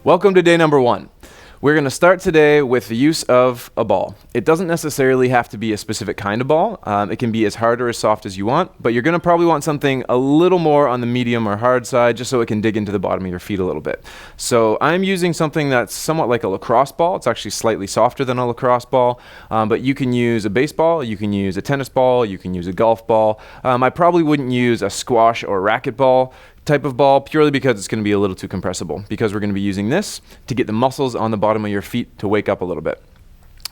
Welcome to day number 1. We're going to start today with the use of a ball. It doesn't necessarily have to be a specific kind of ball. It can be as hard or as soft as you want, but you're going to probably want something a little more on the medium or hard side just so it can dig into the bottom of your feet a little bit. So I'm using something that's somewhat like a lacrosse ball. It's actually slightly softer than a lacrosse ball, but you can use a baseball, you can use a tennis ball, you can use a golf ball. I probably wouldn't use a squash or racket ball type of ball purely because it's going to be a little too compressible, because we're going to be using this to get the muscles on the bottom of your feet to wake up a little bit.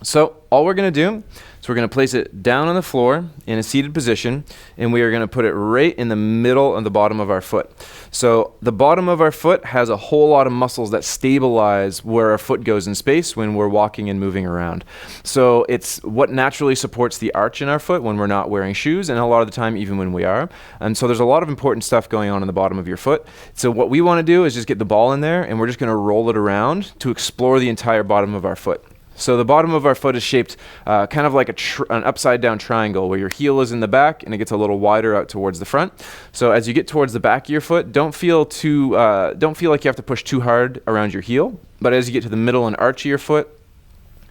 So all we're going to do is we're going to place it down on the floor in a seated position, and we are going to put it right in the middle of the bottom of our foot. So the bottom of our foot has a whole lot of muscles that stabilize where our foot goes in space when we're walking and moving around. So it's what naturally supports the arch in our foot when we're not wearing shoes, and a lot of the time even when we are. And so there's a lot of important stuff going on in the bottom of your foot. So what we want to do is just get the ball in there, and we're just going to roll it around to explore the entire bottom of our foot. So the bottom of our foot is shaped kind of like an upside down triangle where your heel is in the back and it gets a little wider out towards the front. So as you get towards the back of your foot, don't feel like you have to push too hard around your heel. But as you get to the middle and arch of your foot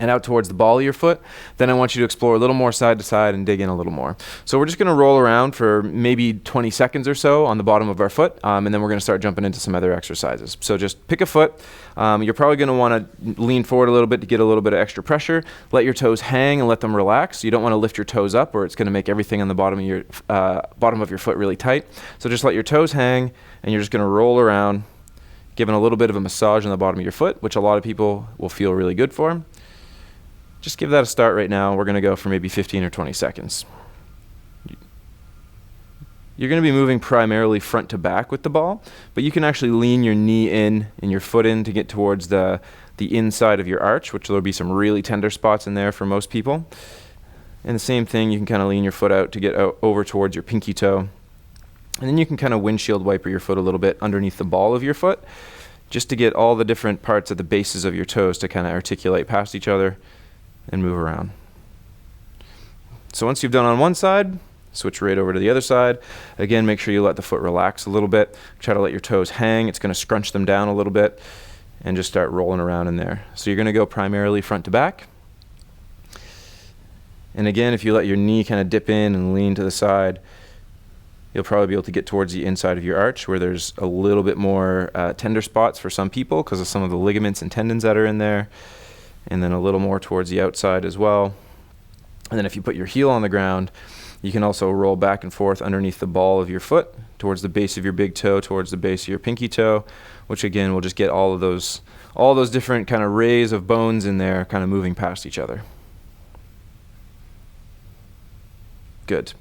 and out towards the ball of your foot, then I want you to explore a little more side to side and dig in a little more. So we're just going to roll around for maybe 20 seconds or so on the bottom of our foot, and then we're going to start jumping into some other exercises. So just pick a foot. You're probably going to want to lean forward a little bit to get a little bit of extra pressure. Let your toes hang and let them relax. You don't want to lift your toes up, or it's going to make everything on the bottom of your foot really tight. So just let your toes hang, and you're just going to roll around, giving a little bit of a massage on the bottom of your foot, which a lot of people will feel really good for. Just give that a start right now. We're going to go for maybe 15 or 20 seconds. You're going to be moving primarily front to back with the ball, but you can actually lean your knee in and your foot in to get towards the inside of your arch, which there'll be some really tender spots in there for most people. And the same thing, you can kind of lean your foot out to get over towards your pinky toe. And then you can kind of windshield wiper your foot a little bit underneath the ball of your foot, just to get all the different parts of the bases of your toes to kind of articulate past each other and move around. So once you've done on one side, switch right over to the other side. Again, make sure you let the foot relax a little bit. Try to let your toes hang. It's going to scrunch them down a little bit, and just start rolling around in there. So you're going to go primarily front to back. And again, if you let your knee kind of dip in and lean to the side, you'll probably be able to get towards the inside of your arch, where there's a little bit more tender spots for some people because of some of the ligaments and tendons that are in there. And then a little more towards the outside as well. And then if you put your heel on the ground, you can also roll back and forth underneath the ball of your foot towards the base of your big toe, towards the base of your pinky toe, which again will just get all those different kind of rays of bones in there kind of moving past each other. Good.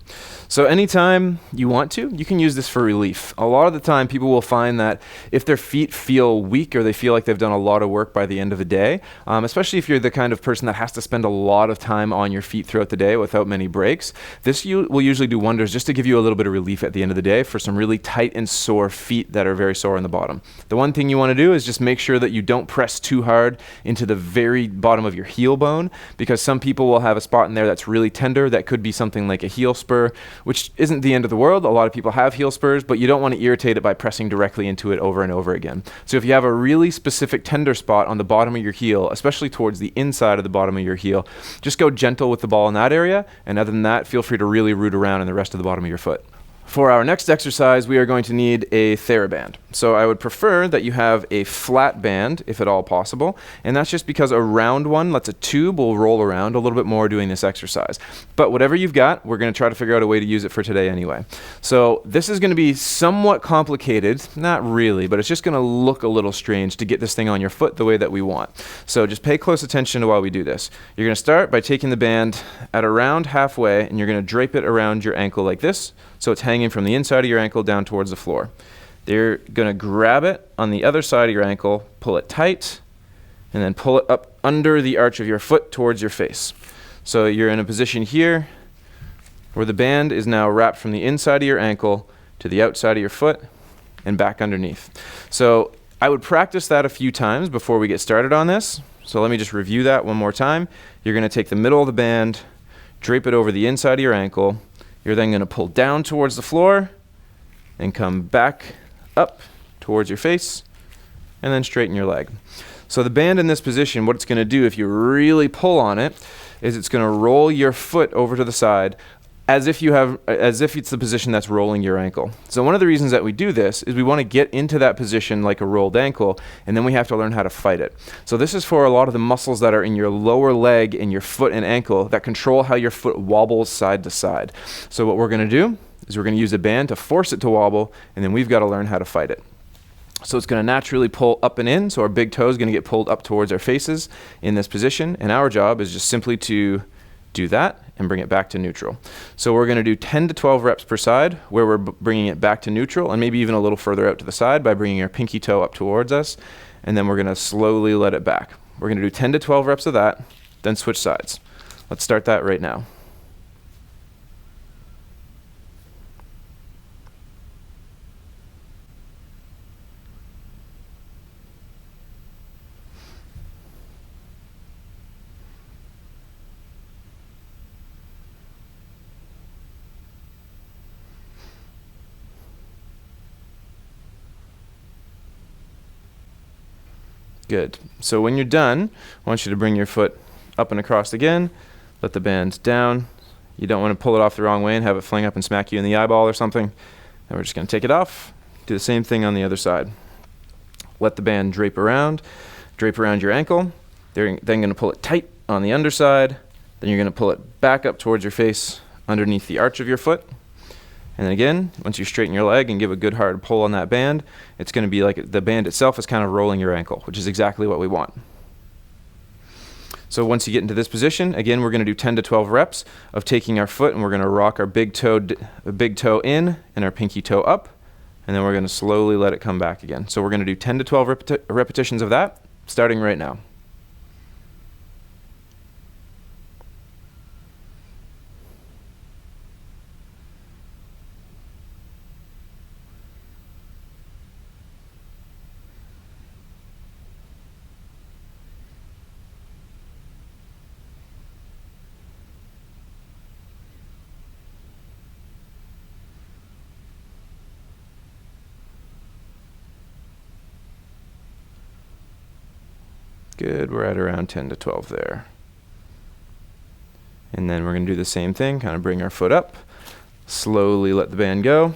So anytime you want to, you can use this for relief. A lot of the time, people will find that if their feet feel weak or they feel like they've done a lot of work by the end of the day, especially if you're the kind of person that has to spend a lot of time on your feet throughout the day without many breaks, this will usually do wonders just to give you a little bit of relief at the end of the day for some really tight and sore feet that are very sore on the bottom. The one thing you want to do is just make sure that you don't press too hard into the very bottom of your heel bone, because some people will have a spot in there that's really tender that could be something like a heel spur, which isn't the end of the world. A lot of people have heel spurs, but you don't want to irritate it by pressing directly into it over and over again. So if you have a really specific tender spot on the bottom of your heel, especially towards the inside of the bottom of your heel, just go gentle with the ball in that area. And other than that, feel free to really root around in the rest of the bottom of your foot. For our next exercise, we are going to need a TheraBand. So I would prefer that you have a flat band, if at all possible, and that's just because a round one lets a tube will roll around a little bit more doing this exercise. But whatever you've got, we're going to try to figure out a way to use it for today anyway. So this is going to be somewhat complicated, not really, but it's just going to look a little strange to get this thing on your foot the way that we want. So just pay close attention to while we do this. You're going to start by taking the band at around halfway, and you're going to drape it around your ankle like this, so it's hanging from the inside of your ankle down towards the floor. You're going to grab it on the other side of your ankle, pull it tight, and then pull it up under the arch of your foot towards your face. So you're in a position here where the band is now wrapped from the inside of your ankle to the outside of your foot and back underneath. So I would practice that a few times before we get started on this. So let me just review that one more time. You're going to take the middle of the band, drape it over the inside of your ankle. You're then going to pull down towards the floor and come back up towards your face and then straighten your leg. So the band in this position, what it's going to do if you really pull on it, is it's going to roll your foot over to the side as if it's the position that's rolling your ankle. So one of the reasons that we do this is we want to get into that position like a rolled ankle, and then we have to learn how to fight it. So this is for a lot of the muscles that are in your lower leg and your foot and ankle that control how your foot wobbles side to side. So what we're going to do is we're going to use a band to force it to wobble, and then we've got to learn how to fight it. So it's going to naturally pull up and in, so our big toe is going to get pulled up towards our faces in this position, and our job is just simply to do that and bring it back to neutral. So we're going to do 10 to 12 reps per side, where we're bringing it back to neutral, and maybe even a little further out to the side by bringing our pinky toe up towards us, and then we're going to slowly let it back. We're going to do 10 to 12 reps of that, then switch sides. Let's start that right now. Good. So when you're done, I want you to bring your foot up and across again. Let the band down. You don't want to pull it off the wrong way and have it fling up and smack you in the eyeball or something. And we're just going to take it off. Do the same thing on the other side. Let the band drape around your ankle. Then going to pull it tight on the underside. Then you're going to pull it back up towards your face underneath the arch of your foot. And then again, once you straighten your leg and give a good hard pull on that band, it's going to be like the band itself is kind of rolling your ankle, which is exactly what we want. So once you get into this position, again, we're going to do 10 to 12 reps of taking our foot, and we're going to rock our big toe in and our pinky toe up, and then we're going to slowly let it come back again. So we're going to do 10 to 12 repetitions of that, starting right now. Good, we're at around 10 to 12 there. And then we're going to do the same thing, kind of bring our foot up, slowly let the band go,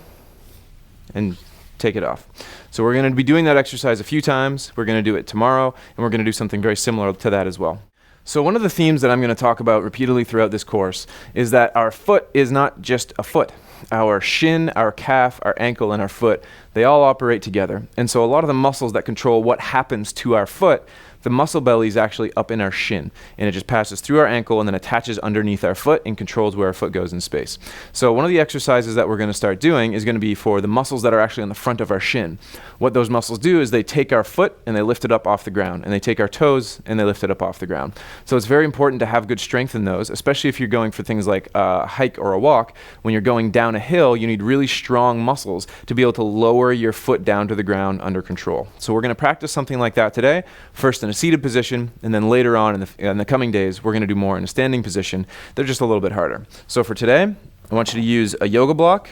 and take it off. So we're going to be doing that exercise a few times. We're going to do it tomorrow, and we're going to do something very similar to that as well. So one of the themes that I'm going to talk about repeatedly throughout this course is that our foot is not just a foot. Our shin, our calf, our ankle, and our foot, they all operate together. And so a lot of the muscles that control what happens to our foot, the muscle belly is actually up in our shin, and it just passes through our ankle and then attaches underneath our foot and controls where our foot goes in space. So one of the exercises that we're going to start doing is going to be for the muscles that are actually on the front of our shin. What those muscles do is they take our foot and they lift it up off the ground, and they take our toes and they lift it up off the ground. So it's very important to have good strength in those, especially if you're going for things like a hike or a walk. When you're going down a hill, you need really strong muscles to be able to lower your foot down to the ground under control. So we're going to practice something like that today, first in a seated position, and then later on in the coming days, we're going to do more in a standing position. They're just a little bit harder. So for today, I want you to use a yoga block,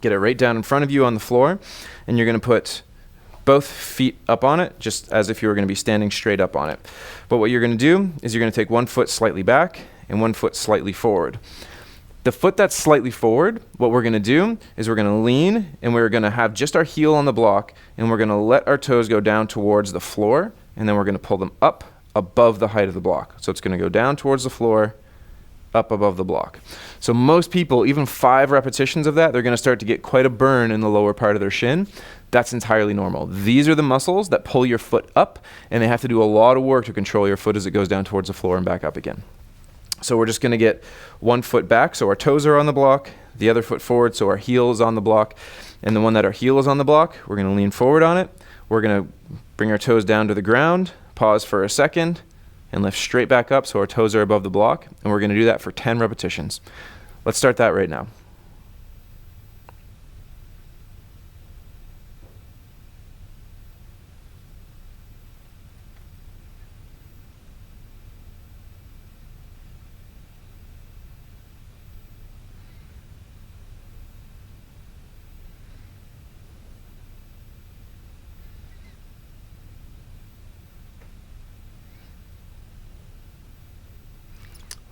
get it right down in front of you on the floor, and you're going to put both feet up on it, just as if you were going to be standing straight up on it. But what you're going to do is you're going to take one foot slightly back and one foot slightly forward. The foot that's slightly forward, what we're going to do is we're going to lean, and we're going to have just our heel on the block, and we're going to let our toes go down towards the floor, and then we're going to pull them up above the height of the block. So it's going to go down towards the floor, up above the block. So most people, even 5 repetitions of that, they're going to start to get quite a burn in the lower part of their shin. That's entirely normal. These are the muscles that pull your foot up, and they have to do a lot of work to control your foot as it goes down towards the floor and back up again. So we're just going to get one foot back, so our toes are on the block, the other foot forward, so our heel is on the block, and the one that our heel is on the block, we're going to lean forward on it. We're going to bring our toes down to the ground, pause for a second, and lift straight back up so our toes are above the block, and we're going to do that for 10 repetitions. Let's start that right now.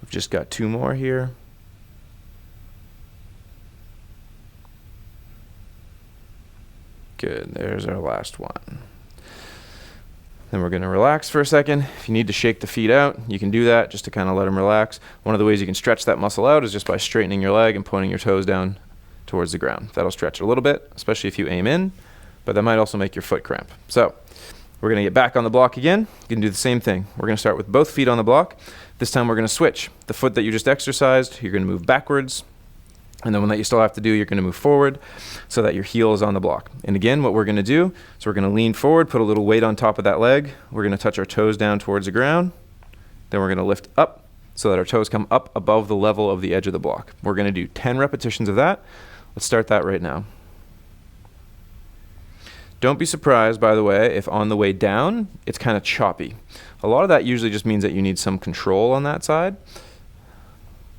We've just got 2 more here. Good, there's our last one. Then we're gonna relax for a second. If you need to shake the feet out, you can do that just to kind of let them relax. One of the ways you can stretch that muscle out is just by straightening your leg and pointing your toes down towards the ground. That'll stretch it a little bit, especially if you aim in, but that might also make your foot cramp. So we're gonna get back on the block again. You can do the same thing. We're gonna start with both feet on the block. This time we're gonna switch. The foot that you just exercised, you're gonna move backwards, and the one that you still have to do, you're gonna move forward so that your heel is on the block. And again, what we're gonna do is we're gonna lean forward, put a little weight on top of that leg. We're gonna touch our toes down towards the ground. Then we're gonna lift up so that our toes come up above the level of the edge of the block. We're gonna do 10 repetitions of that. Let's start that right now. Don't be surprised, by the way, if on the way down, it's kind of choppy. A lot of that usually just means that you need some control on that side.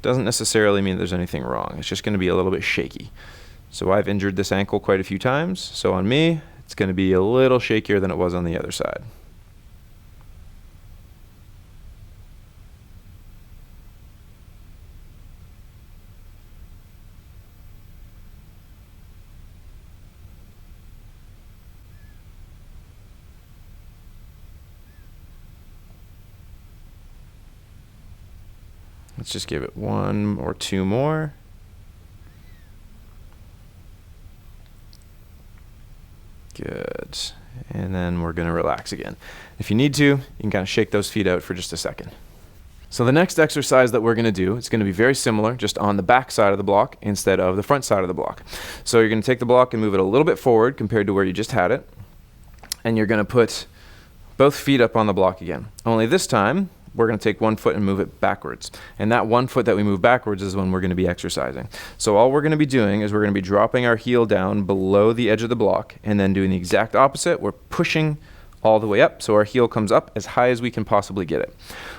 Doesn't necessarily mean there's anything wrong. It's just going to be a little bit shaky. So I've injured this ankle quite a few times. So on me, it's going to be a little shakier than it was on the other side. Let's just give it 1 or 2 more. Good. And then we're going to relax again. If you need to, you can kind of shake those feet out for just a second. So the next exercise that we're going to do is going to be very similar, just on the back side of the block instead of the front side of the block. So you're going to take the block and move it a little bit forward compared to where you just had it. And you're going to put both feet up on the block again. Only this time, we're going to take 1 foot and move it backwards. And that 1 foot that we move backwards is when we're going to be exercising. So all we're going to be doing is we're going to be dropping our heel down below the edge of the block and then doing the exact opposite. We're pushing all the way up so our heel comes up as high as we can possibly get it.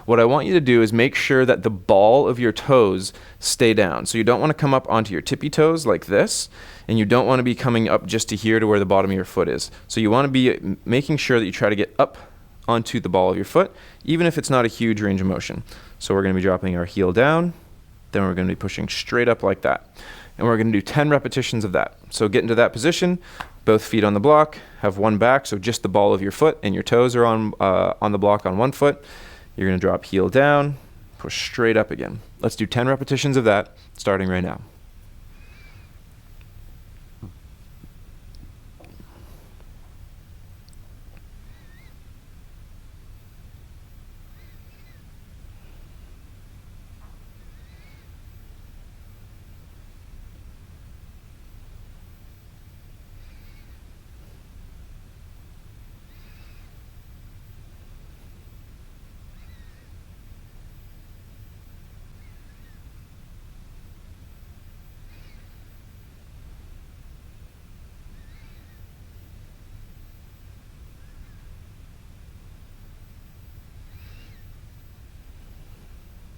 What I want you to do is make sure that the ball of your toes stay down. So you don't want to come up onto your tippy toes like this, and you don't want to be coming up just to here to where the bottom of your foot is. So you want to be making sure that you try to get up onto the ball of your foot, even if it's not a huge range of motion. So we're going to be dropping our heel down, then we're going to be pushing straight up like that. And we're going to do 10 repetitions of that. So get into that position, both feet on the block, have one back, so just the ball of your foot and your toes are on the block on 1 foot. You're going to drop heel down, push straight up again. Let's do 10 repetitions of that, starting right now.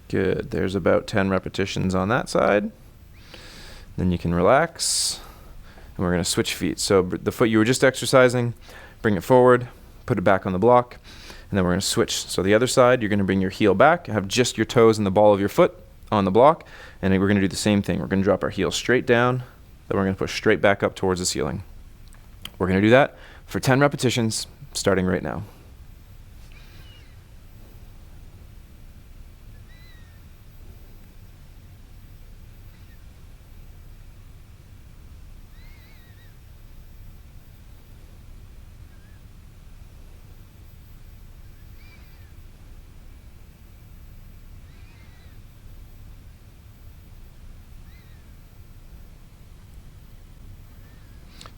Good, there's about 10 repetitions on that side. Then you can relax, and we're gonna switch feet. So the foot you were just exercising, bring it forward, put it back on the block, and then we're gonna switch. So the other side, you're gonna bring your heel back, have just your toes and the ball of your foot on the block, and then we're gonna do the same thing. We're gonna drop our heel straight down, then we're gonna push straight back up towards the ceiling. We're gonna do that for 10 repetitions, starting right now.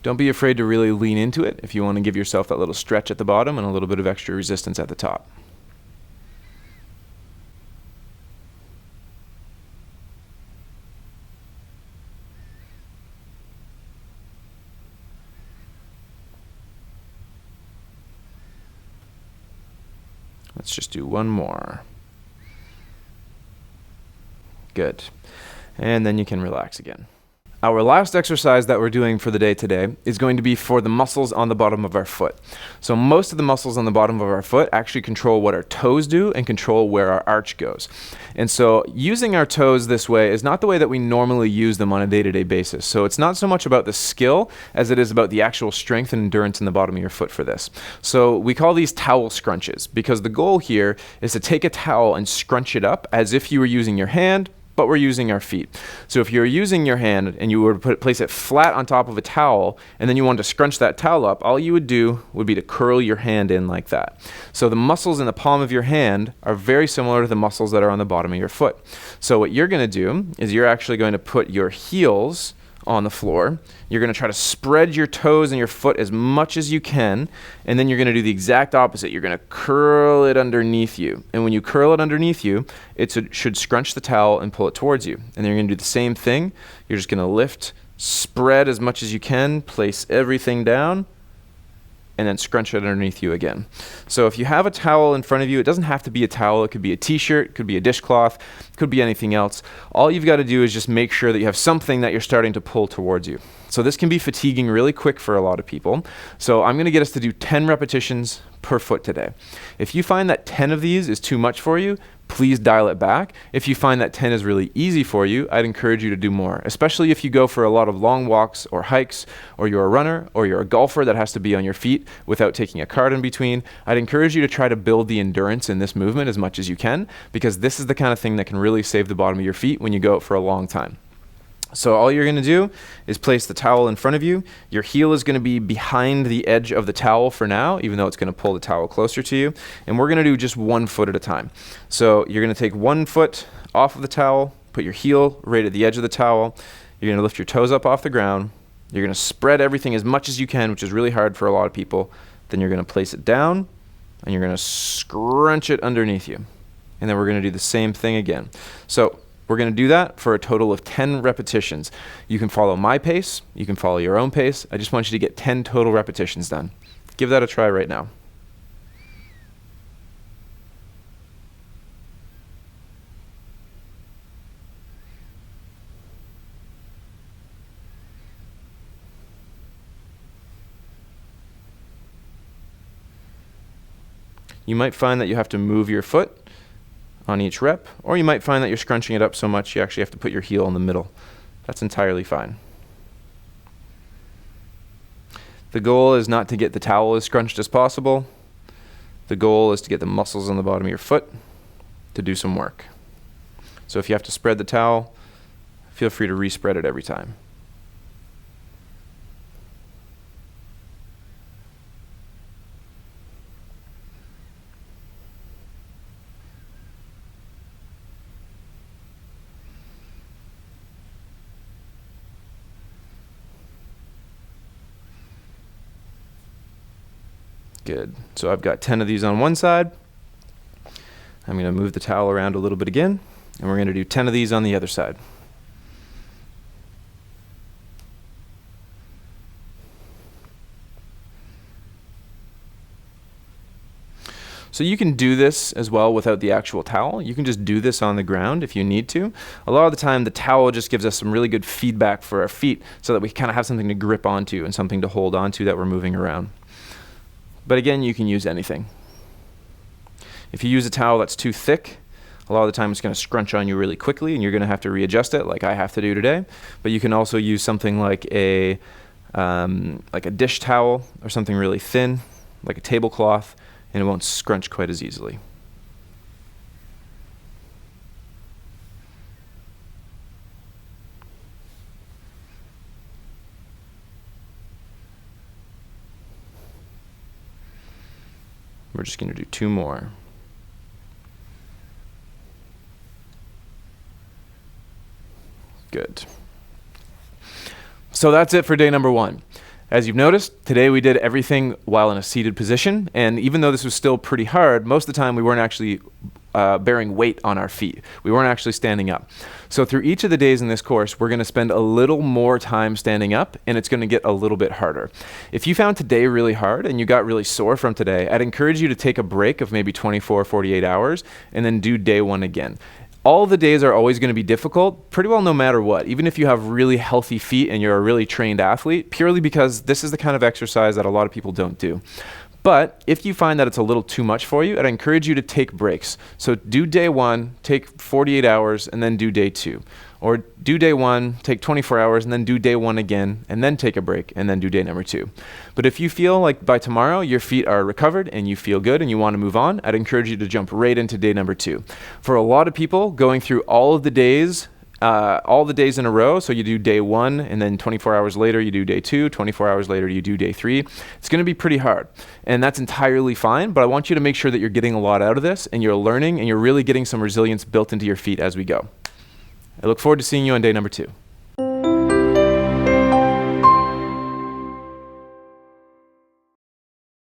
Don't be afraid to really lean into it if you want to give yourself that little stretch at the bottom and a little bit of extra resistance at the top. Let's just do 1 more. Good. And then you can relax again. Our last exercise that we're doing for the day today is going to be for the muscles on the bottom of our foot. So most of the muscles on the bottom of our foot actually control what our toes do and control where our arch goes. And so using our toes this way is not the way that we normally use them on a day-to-day basis. So it's not so much about the skill as it is about the actual strength and endurance in the bottom of your foot for this. So we call these towel scrunches because the goal here is to take a towel and scrunch it up as if you were using your hand, but we're using our feet. So if you're using your hand and you were to place it flat on top of a towel and then you wanted to scrunch that towel up, all you would do would be to curl your hand in like that. So the muscles in the palm of your hand are very similar to the muscles that are on the bottom of your foot. So what you're going to do is you're actually going to put your heels on the floor. You're going to try to spread your toes and your foot as much as you can, and then you're going to do the exact opposite. You're going to curl it underneath you, and when you curl it underneath you, it should scrunch the towel and pull it towards you. And then you're going to do the same thing. You're just going to lift, spread as much as you can, place everything down, and then scrunch it underneath you again. So if you have a towel in front of you, it doesn't have to be a towel. It could be a t-shirt, it could be a dishcloth, it could be anything else. All you've got to do is just make sure that you have something that you're starting to pull towards you. So this can be fatiguing really quick for a lot of people. So I'm going to get us to do 10 repetitions per foot today. If you find that 10 of these is too much for you, please dial it back. If you find that 10 is really easy for you, I'd encourage you to do more, especially if you go for a lot of long walks or hikes, or you're a runner, or you're a golfer that has to be on your feet without taking a cart in between. I'd encourage you to try to build the endurance in this movement as much as you can, because this is the kind of thing that can really save the bottom of your feet when you go out for a long time. So all you're going to do is place the towel in front of you. Your heel is going to be behind the edge of the towel for now, even though it's going to pull the towel closer to you. And we're going to do just 1 foot at a time. So you're going to take 1 foot off of the towel, put your heel right at the edge of the towel. You're going to lift your toes up off the ground. You're going to spread everything as much as you can, which is really hard for a lot of people. Then you're going to place it down, and you're going to scrunch it underneath you. And then we're going to do the same thing again. So we're going to do that for a total of 10 repetitions. You can follow my pace. You can follow your own pace. I just want you to get 10 total repetitions done. Give that a try right now. You might find that you have to move your foot on each rep, or you might find that you're scrunching it up so much you actually have to put your heel in the middle. That's entirely fine. The goal is not to get the towel as scrunched as possible. The goal is to get the muscles on the bottom of your foot to do some work. So if you have to spread the towel, feel free to respread it every time. Good. So I've got 10 of these on one side. I'm going to move the towel around a little bit again, and we're going to do 10 of these on the other side. So you can do this as well without the actual towel. You can just do this on the ground if you need to. A lot of the time, the towel just gives us some really good feedback for our feet so that we kind of have something to grip onto and something to hold onto that we're moving around. But again, you can use anything. If you use a towel that's too thick, a lot of the time it's going to scrunch on you really quickly and you're going to have to readjust it like I have to do today. But you can also use something like a dish towel or something really thin, like a tablecloth, and it won't scrunch quite as easily. We're just going to do 2 more. Good. So that's it for day number 1. As you've noticed, today we did everything while in a seated position, and even though this was still pretty hard, most of the time we weren't actually bearing weight on our feet. We weren't actually standing up. So through each of the days in this course, we're going to spend a little more time standing up, and it's going to get a little bit harder. If you found today really hard and you got really sore from today, I'd encourage you to take a break of maybe 24, 48 hours and then do day 1 again. All the days are always going to be difficult, pretty well no matter what, even if you have really healthy feet and you're a really trained athlete, purely because this is the kind of exercise that a lot of people don't do. But if you find that it's a little too much for you, I'd encourage you to take breaks. So do day 1, take 48 hours, and then do day 2. Or do day 1, take 24 hours, and then do day 1 again, and then take a break, and then do day number 2. But if you feel like by tomorrow your feet are recovered and you feel good and you want to move on, I'd encourage you to jump right into day number 2. For a lot of people, going through all of the days in a row, so you do day 1, and then 24 hours later you do day 2, 24 hours later you do day 3, it's going to be pretty hard. And that's entirely fine, but I want you to make sure that you're getting a lot out of this, and you're learning, and you're really getting some resilience built into your feet as we go. I look forward to seeing you on day number 2.